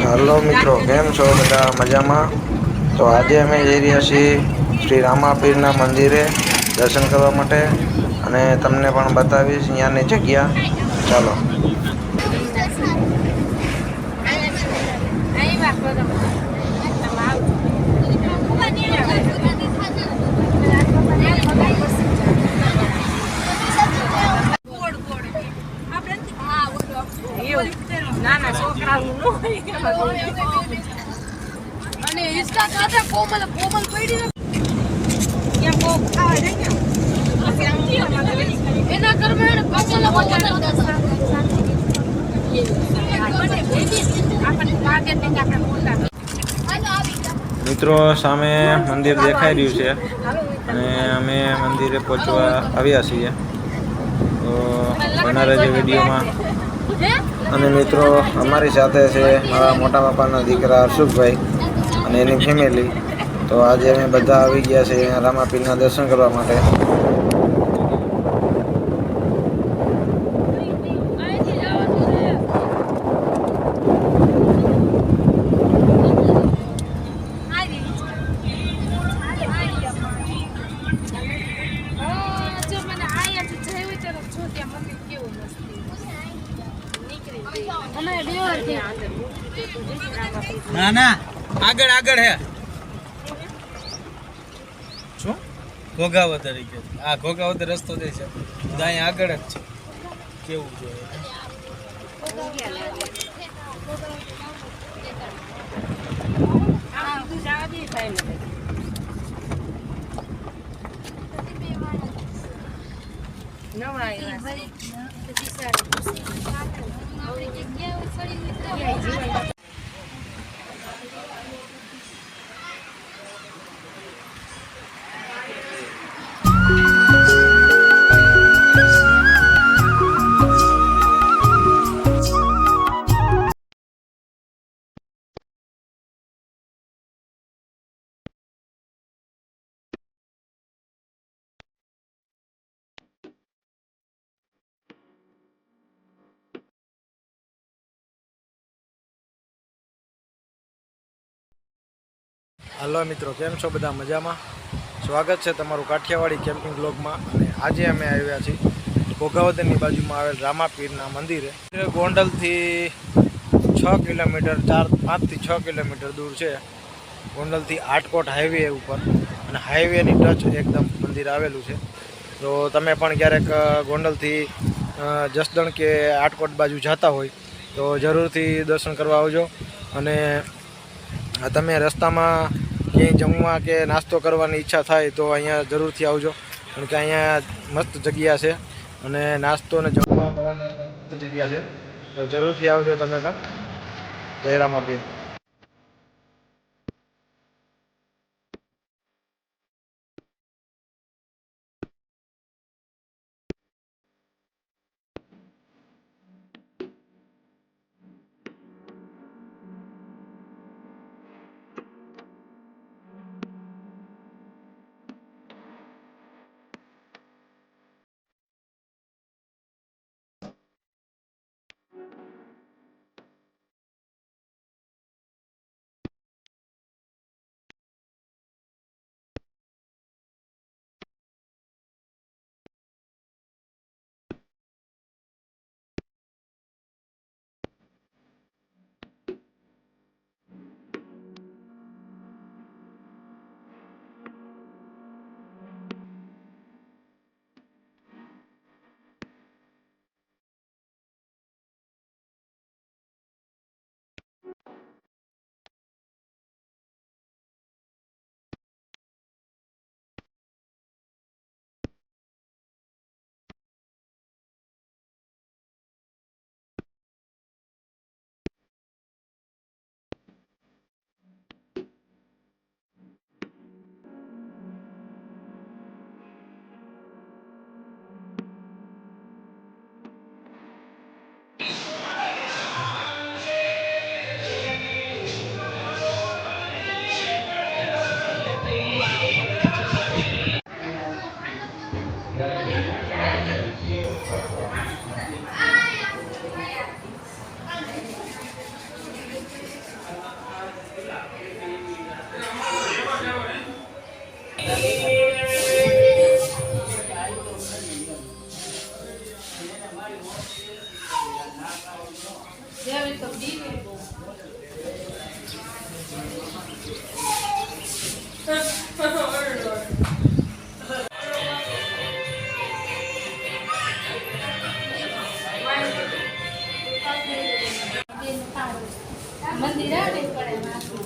Hello मित्रों, केम छो बधा मजामां। तो आज अमे जई रह्या छीए श्री रामापीरना मंदिरे दर्शन करवा माटे अने तमने पण बतावीश अहींयानी जग्या। चालो। मित्रों सामे मंदिर देखाई रह्युं छे अने अमे मंदिरे पहोंचवा आव्या छीए। तो बना रहेजो विडियोमां। अने मित्रों अमारी साथे छे मारा मोटा बापाना दीकरा हर्षुखभाई अने एनी फेमिली। तो आज अमे बधा आवी गया छे रामापीરના दर्शन करवा माटे। ना ना आगळ आगळ है શું ઘોઘાવદર કે આ ઘોઘાવદર રસ્તો દે છે દાય આગળ જ છે કેવું જોઈએ આ તું જવા દે ભાઈ નવરાઈ ભાઈ તો દિશા આપણે જગ્યા છોડી हेलो मित्रों, केम छो बधा मजामां। स्वागत है तमारुं काठियावाड़ी केम्पिंग ब्लॉगमां। आजे अमे आव्या छीए घोघावदરની बाजुमां आवेल रामापीરના मंदिरे। गोंडलथी 6 किलोमीटर 5 થી 6 किलोमीटर दूर है। गोंडलथी आटकोट हाईवे पर अने हाईवेनी टच एकदम मंदिर आवेलुं छे। तो तमे पण क्यारेक गोंडलथी जसदण के आटकोट बाजू जता होय तो जरूरथी दर्शन करवा आवजो। अने तमे रस्तामां क्यांय जमवा के नास्तो करवानी ईच्छा थाय तो अहींया जरूरथी आवजो, कारण के अहींया मस्त जग्या छे अने नास्तो ने जमवा मस्त जग्या छे। तो जरूरथी आवजो तमे पण। जय रामापीर। મંદિર આવે પડે માથું.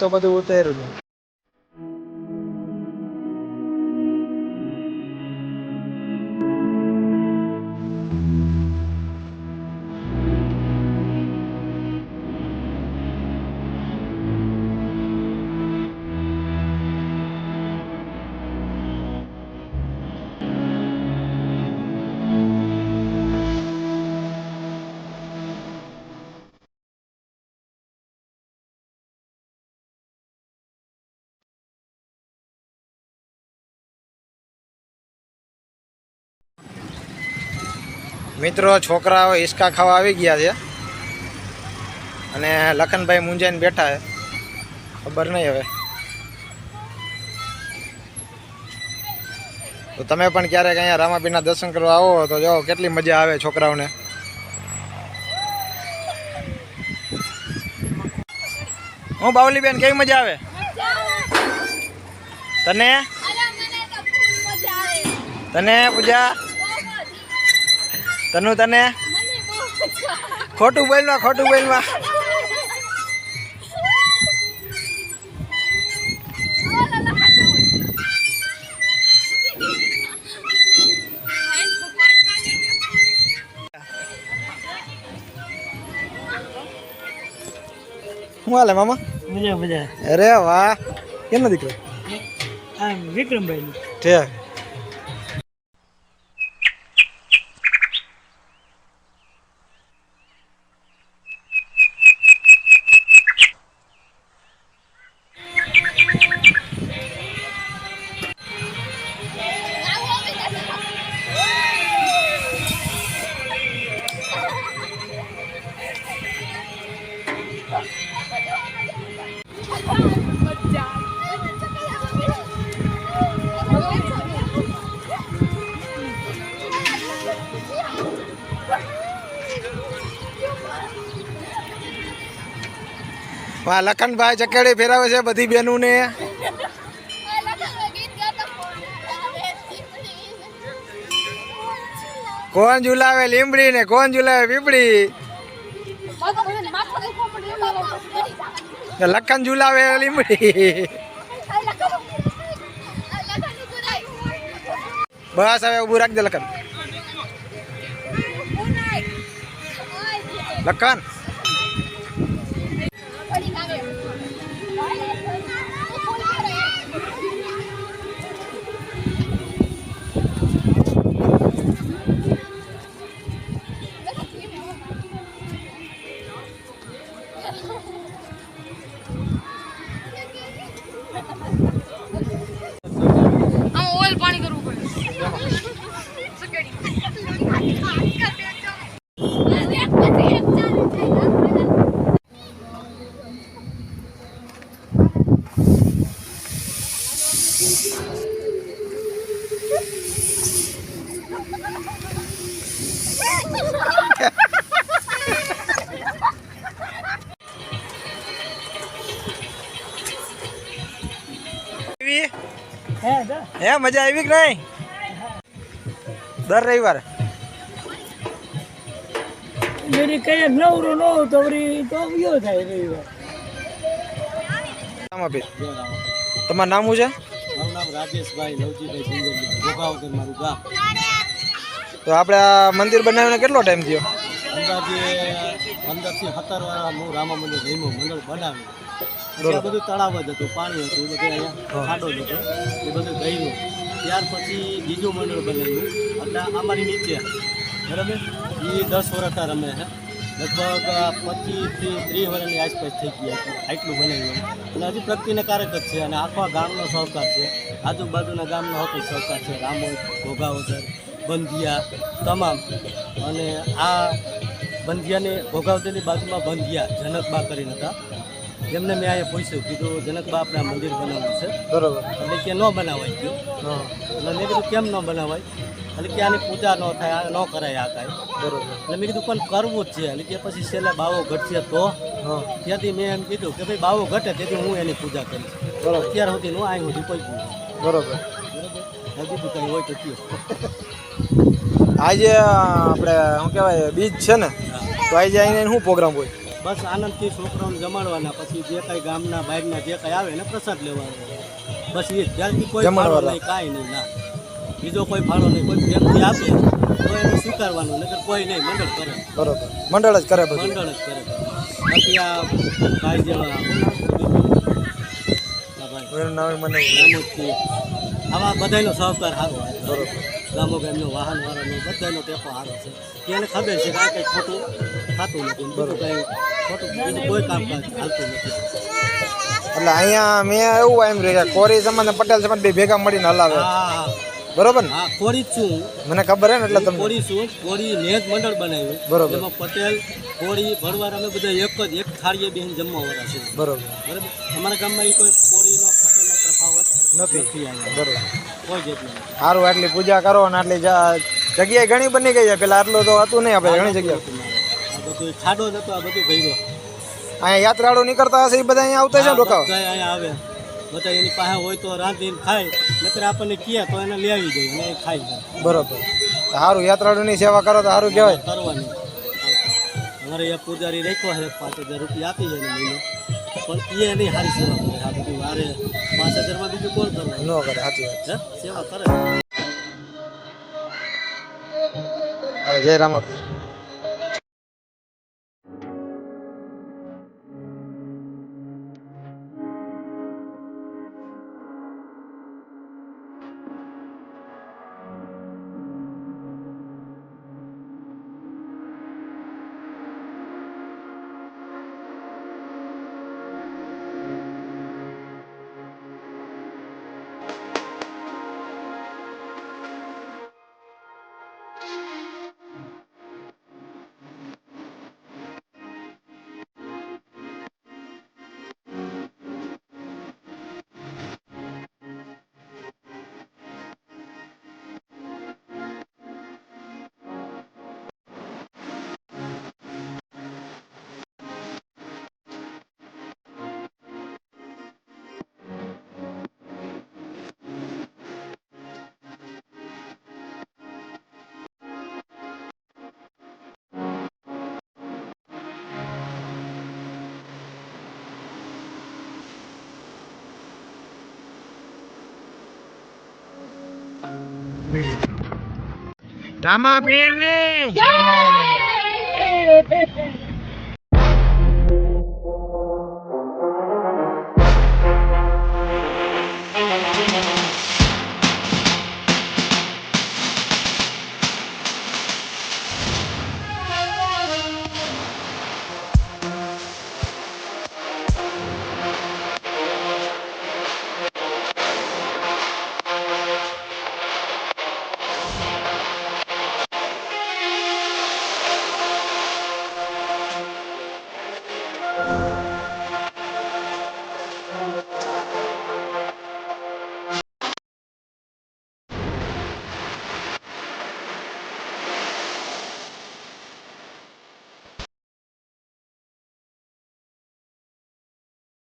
તો બધું ઉતાર્યું છે. મિત્રો છોકરાઓ હિસકા ખાવા આવી ગયા છે અને લખનભાઈ મૂંઝાઈને બેઠા છે. ખબર નહીં હવે. તો તમે પણ ક્યારેક અહીંયા રામાપીરના દર્શન કરવા આવો તો જો કેટલી મજા આવે છોકરાઓને. હું બાવલીબેન કેવી મજા આવે તને? તને પૂજા તને ખોટું બોલમાં શું હાલે મામા? મજા. અરે વાહ, કેનો દીકરો? વિક્રમભાઈ ઠીક. વાહ, લખનભાઈ ચકેડી ફેરાવે છે બધી બહેનોને. કોણ ઝુલાવે લીમડી ને કોણ ઝુલાવે પીપળી? લખન ઝુલાવે લીમડી. બસ હવે ઊભું રાખજે લખન. લખન પાણી કરવું પડે. હે મજા આવી કે નહીં? દર રવિવારે કઈ નવરું ન તો તો ગયો થાય રવિવાર. તમારું નામ શું છે? મારું નામ રાજેશભાઈ લવજીભાઈ સિંગરિયા, ભોગાવદર મારું ગામ. તો આપણે આ મંદિર બનાવીને કેટલો ટાઈમ થયો? અંદાજે 15 થી 17 વાર હું રામા મંદિર જઈમો મંડળ બનાવ્યું. ત્યાં બધું તળાવ જ હતું, પાણી હતું, બધું અહીંયા ખાડો જ હતો, એ બધું ગયું. ત્યાર પછી બીજું મંડળ બનાવ્યું એટલે અમારી નીચે બરાબર એ 10 વર્ષ રમે છે. લગભગ 25 થી 30 વર્ષની આસપાસ થઈ ગયા છે આટલું બનાવ્યું. અને હજી પ્રગતિને કારક જ છે અને આખા ગામનો સહકાર છે, આજુબાજુના ગામનો હતો સહકાર છે, રામોદ, ભોગાવદર, બંધિયા તમામ. અને આ બંધિયાને ભોગાવદરની બાજુમાં બંધિયા જનકબા કરીને હતા, એમને મેં અહીંયા પૂછ્યું, કીધું જનકબા આપણે આ મંદિર બનાવવું છે બરોબર, એટલે કે ન બનાવાય ગયું. એટલે મેં કીધું કેમ ન બનાવાય? એટલે કે આની પૂજા ન થાય, ન કરાય આ કાંઈ. બરોબર. એટલે મેં કીધું પણ કરવું જ છે. એટલે કે પછી છેલ્લે બાવો ઘટશે તો ત્યાંથી મેં એમ કીધું કે ભાઈ બાવો ઘટે તેથી હું એની પૂજા કરીશ. બરોબર. અત્યાર સુધી હું અહીં સુધી કોઈ પૂજા બરોબર. બરોબર હજી કંઈ હોય તો કયો. આજે આપણે શું કહેવાય બીજ છે ને, તો આજે આવીને શું પ્રોગ્રામ હોય? બસ આનંદથી છોકરાઓને જમાડવાના, પછી જે કાંઈ ગામના બહારના જે કાંઈ આવે એને પ્રસાદ લેવાનો. બસ એ ત્યારથી કોઈ ફાળો જમણવારા. નહીં, કાંઈ નહીં, ના બીજો કોઈ ફાળો નહીં. કોઈ પ્રેમથી આપે તો એને સ્વીકારવાનું, નકર કોઈ નહીં. મંડળ કરે, બરોબર, મંડળ જ કરે બધું. મંડળ જ કરે. બાકી આ ભાઈ જેવા આ ભાઈ એનું નામ મને રમતથી આવા બધાનો સહકાર સારો હોય. બરોબર. ગામો ગામનો વાહન વાળાનો બધાનો ટેકો સારો છે. એને ખબર છે કે આ કંઈ ખોટું થતું નથી, બીજું કંઈ ખોટું બીજું કોઈ કામકાજ હાલતું નથી. એટલે અહીંયા મેં એવું એમ રહ્યું કે કોરી સમાજ ને પટેલ સમાજ બે ભેગા મળીને હલાવે, હા બરોબર ને? હા, કોરી જ છું, મને ખબર હે ને એટલે તમને કોરી છું. કોરી ને જ મંડળ બનાવ્યું. બરોબર. એમાં પટેલ, કોરી, ભરવાડ અમે બધા એક થાળીએ બેસીને જમવા વાળા છે. બરોબર બરાબર. અમારા ગામમાં એ કોઈ કોરીનો પટેલનો તફાવત નથી. નથી આવ્યો, બરોબર. કોઈ જેટલું નથી. સારું, આટલી પૂજા કરો ને આટલી જગ્યાએ ઘણી બની ગઈ છે. પેલા આટલું તો હતું નહીં, આપણે ઘણી જગ્યાએ. આ બધું ખાડો જ હતો, આ બધું ભર્યો. અહીંયા યાત્રાળુ નીકળતા હશે એ બધા અહીંયા આવતા છે રોકાવા. બધા અહીંયા આવે, બધા એની પાસે હોય તો રાંધીને ખાય, નકર આપણને કહે તો એને લઈ આવી જાય અને એ ખાઈ જાય. બરોબર. સારું, યાત્રાળુની સેવા કરો તો સારું કહેવાય. કરવાની. અમારે અહીંયા પૂજારી રાખ્યો છે, 5,000 રૂપિયા આપી છે એને મહિને, પણ એ એની સારી સેવા કરે. આ બધું મારે 5,000માં બીજું કોણ કરવાનું? ન કરે, સાચી વાત. હે? સેવા કરે. હવે જય રામ. રામા પીર ની